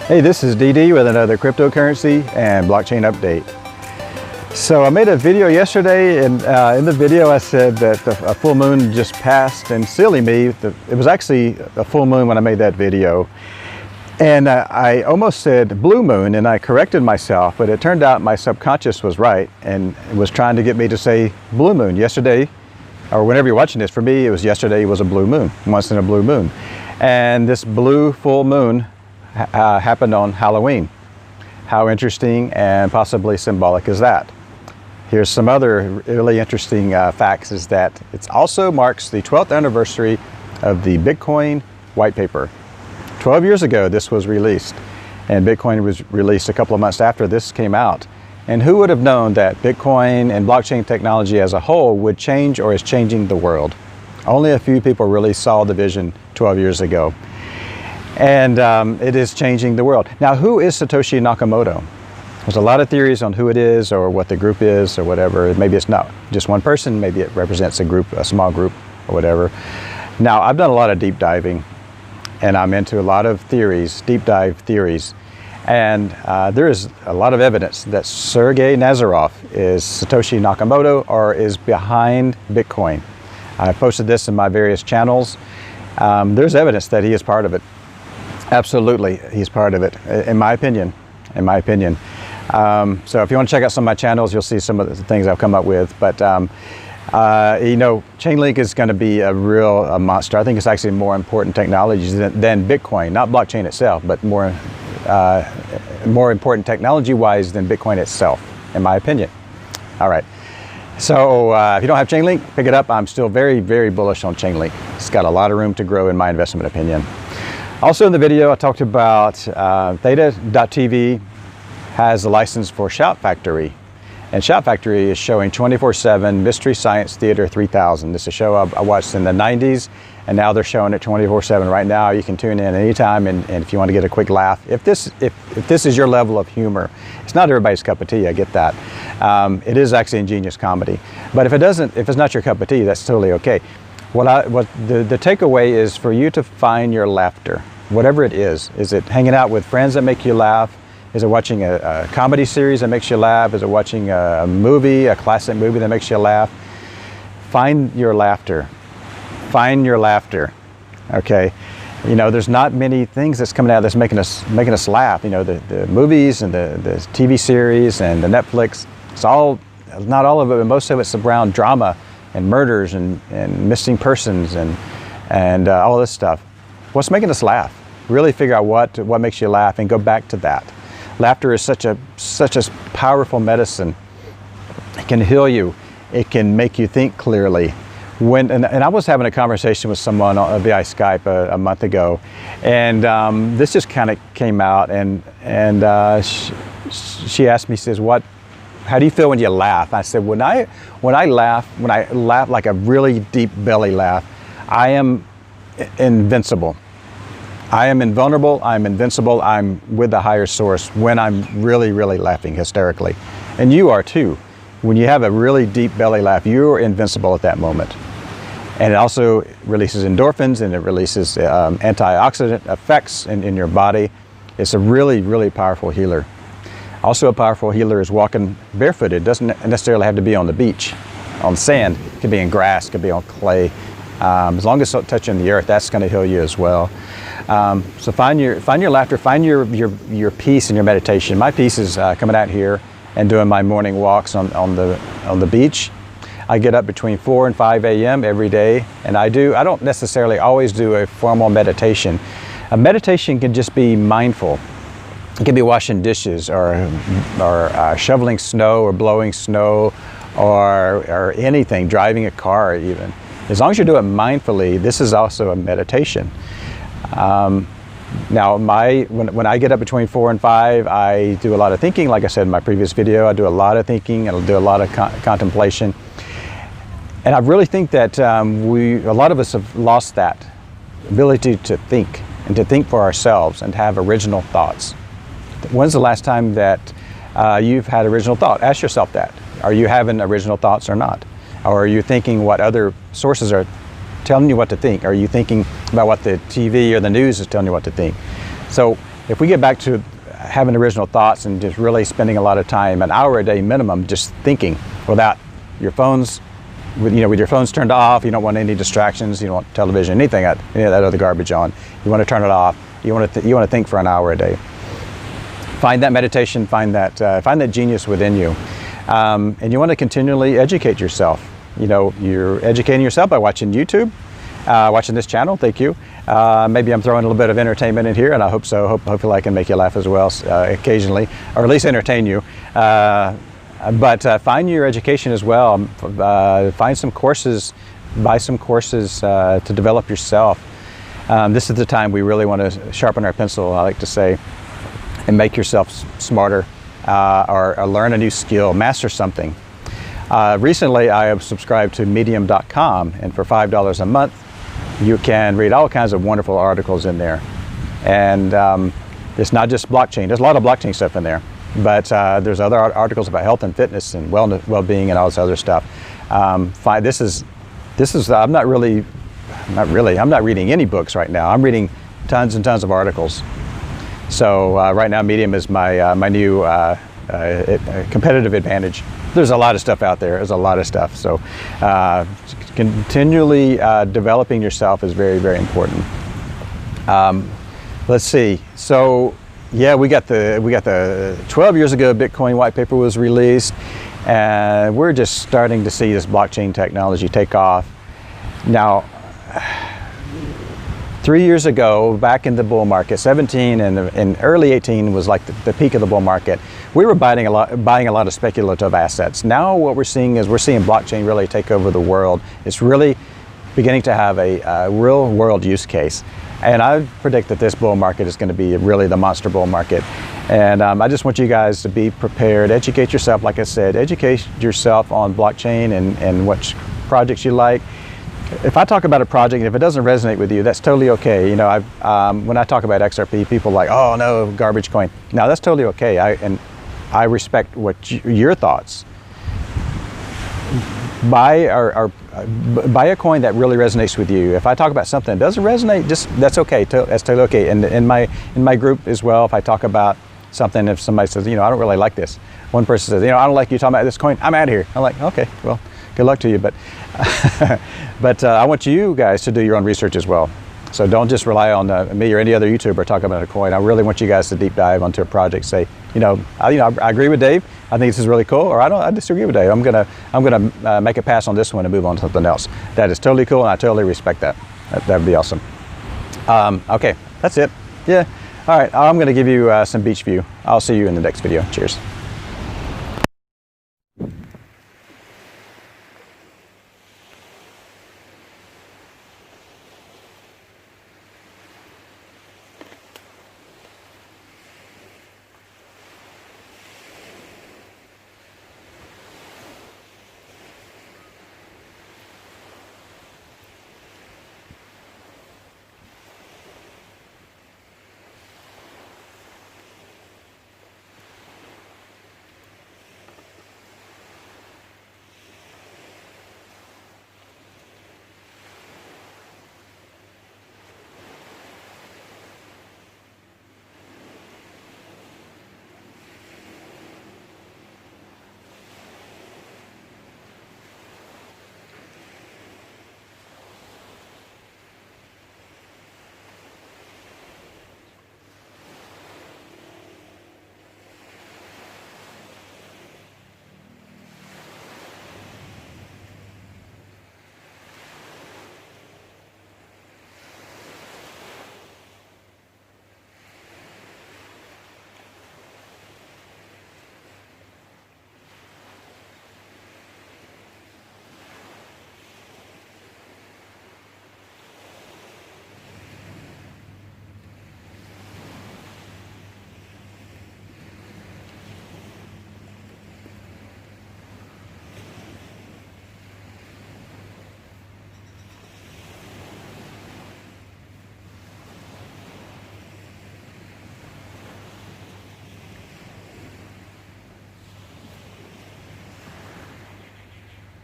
Hey, this is DD with another cryptocurrency and blockchain update. So I made a video yesterday, and in the video I said that a full moon just passed, and silly me, it was actually a full moon when I made that video. And I almost said blue moon, and I corrected myself, but it turned out my subconscious was right and it was trying to get me to say blue moon. Yesterday, or whenever you're watching this, for me it was yesterday was a blue moon, once in a blue moon. And this blue full moon happened on Halloween. How interesting and possibly symbolic is that? Here's some other really interesting facts, is that it also marks the 12th anniversary of the Bitcoin Whitepaper. 12 years ago this was released, and Bitcoin was released a couple of months after this came out. And who would have known that Bitcoin and blockchain technology as a whole would change or is changing the world? Only a few people really saw the vision 12 years ago. And it is changing the world. Now, who is Satoshi Nakamoto? There's a lot of theories on who it is or what the group is or whatever. Maybe it's not just one person, maybe it represents a group, a small group or whatever. Now, I've done a lot of deep diving, and I'm into a lot of theories, deep dive theories. And there is a lot of evidence that Sergey Nazarov is Satoshi Nakamoto or is behind Bitcoin. I posted this in my various channels. There's evidence that he is part of it. Absolutely, he's part of it, in my opinion. So if you want to check out some of my channels, you'll see some of the things I've come up with. But you know, Chainlink is going to be a real monster. I think it's actually more important technology than Bitcoin, not blockchain itself, but more important technology-wise than Bitcoin itself, in my opinion. All right. So if you don't have Chainlink, pick it up. I'm still very, very bullish on Chainlink. It's got a lot of room to grow, in my investment opinion. Also in the video, I talked about Theta.tv has a license for Shout Factory. And Shout Factory is showing 24/7 Mystery Science Theater 3000. This is a show I watched in the 90s, and now they're showing it 24/7 right now. You can tune in anytime, and if you want to get a quick laugh. If this is your level of humor, it's not everybody's cup of tea, I get that. It is actually ingenious comedy. But if it's not your cup of tea, that's totally okay. The takeaway is for you to find your laughter, whatever it is. Is it hanging out with friends that make you laugh? Is it watching a comedy series that makes you laugh? Is it watching a movie, a classic movie that makes you laugh? Find your laughter. Find your laughter. Okay. You know, there's not many things that's coming out that's making us laugh. You know, the movies and the TV series and the Netflix. It's all, not all of it, but most of it's around drama and murders and missing persons and all this stuff. What's making us laugh? Really figure out what makes you laugh and go back to that. Laughter is such a powerful medicine. It can heal you. It can make you think clearly. And I was having a conversation with someone via Skype a month ago, and this just kind of came out, and she asked me, says, how do you feel when you laugh? I said, when I laugh like a really deep belly laugh, I am invincible. I am invulnerable, I'm invincible, I'm with the higher source when I'm really, really laughing hysterically. And you are too. When you have a really deep belly laugh, you're invincible at that moment. And it also releases endorphins, and it releases antioxidant effects in your body. It's a really, really powerful healer. Also a powerful healer is walking barefooted. It doesn't necessarily have to be on the beach, on sand. It could be in grass, it could be on clay. As long as it's touching the earth, that's going to heal you as well. So find your laughter, find your peace in your meditation. My peace is coming out here and doing my morning walks on the beach. I get up between 4 and 5 a.m. every day, and I don't necessarily always do a formal meditation. A meditation can just be mindful. It can be washing dishes or shoveling snow or blowing snow or anything, driving a car even. As long as you do it mindfully, this is also a meditation. Now, when I get up between 4 and 5, I do a lot of thinking. Like I said in my previous video, I do a lot of thinking and I'll do a lot of contemplation. And I really think that a lot of us have lost that ability to think and to think for ourselves and to have original thoughts. When's the last time that you've had original thought? Ask yourself that. Are you having original thoughts or not? Or are you thinking what other sources are telling you what to think? Are you thinking about what the TV or the news is telling you what to think? So if we get back to having original thoughts and just really spending a lot of time, an hour a day minimum, just thinking without your phones, with your phones turned off. You don't want any distractions. You don't want television, any of that other garbage on. You want to turn it off. You want to think for an hour a day. Find that meditation. Find that genius within you, and you want to continually educate yourself. You're educating yourself by watching YouTube, watching this channel. Thank you. Maybe I'm throwing a little bit of entertainment in here, and I hope so. Hopefully I can make you laugh as well occasionally, or at least entertain you. But find your education as well. Find some courses, buy some courses to develop yourself. This is the time we really want to sharpen our pencil, I like to say, and make yourself smarter, or learn a new skill, master something. Recently I have subscribed to medium.com, and for $5 a month you can read all kinds of wonderful articles in there. And it's not just blockchain. There's a lot of blockchain stuff in there, but there's other articles about health and fitness and well-being and all this other stuff. I'm not reading any books right now. I'm reading tons and tons of articles. So right now Medium is my new competitive advantage. There's a lot of stuff out there. There's a lot of stuff. So continually developing yourself is very, very important. Let's see. So yeah, we got the 12 years ago Bitcoin white paper was released, and we're just starting to see this blockchain technology take off. Now, 3 years ago, back in the bull market, 17 and early 18 was like the peak of the bull market. We were buying a lot of speculative assets. Now what we're seeing blockchain really take over the world. It's really beginning to have a real world use case. And I predict that this bull market is going to be really the monster bull market. And I just want you guys to be prepared, educate yourself, like I said, educate yourself on blockchain and what projects you like. If I talk about a project, if it doesn't resonate with you, that's totally okay. When I talk about XRP, people are like, oh no, garbage coin. No, that's totally okay. I respect your thoughts. Buy a coin that really resonates with you. If I talk about something that doesn't resonate, that's okay. That's totally okay. And in my group as well, if I talk about something, if somebody says, I don't really like this. One person says, I don't like you talking about this coin. I'm out of here. I'm like, okay, well, good luck to you. But I want you guys to do your own research as well. So don't just rely on me or any other YouTuber talking about a coin. I really want you guys to deep dive onto a project. Say, I agree with Dave. I think this is really cool, or I disagree with Dave. I'm gonna make a pass on this one and move on to something else. That is totally cool, and I totally respect that. That would be awesome. Okay, that's it. Yeah. All right. I'm gonna give you some beach view. I'll see you in the next video. Cheers.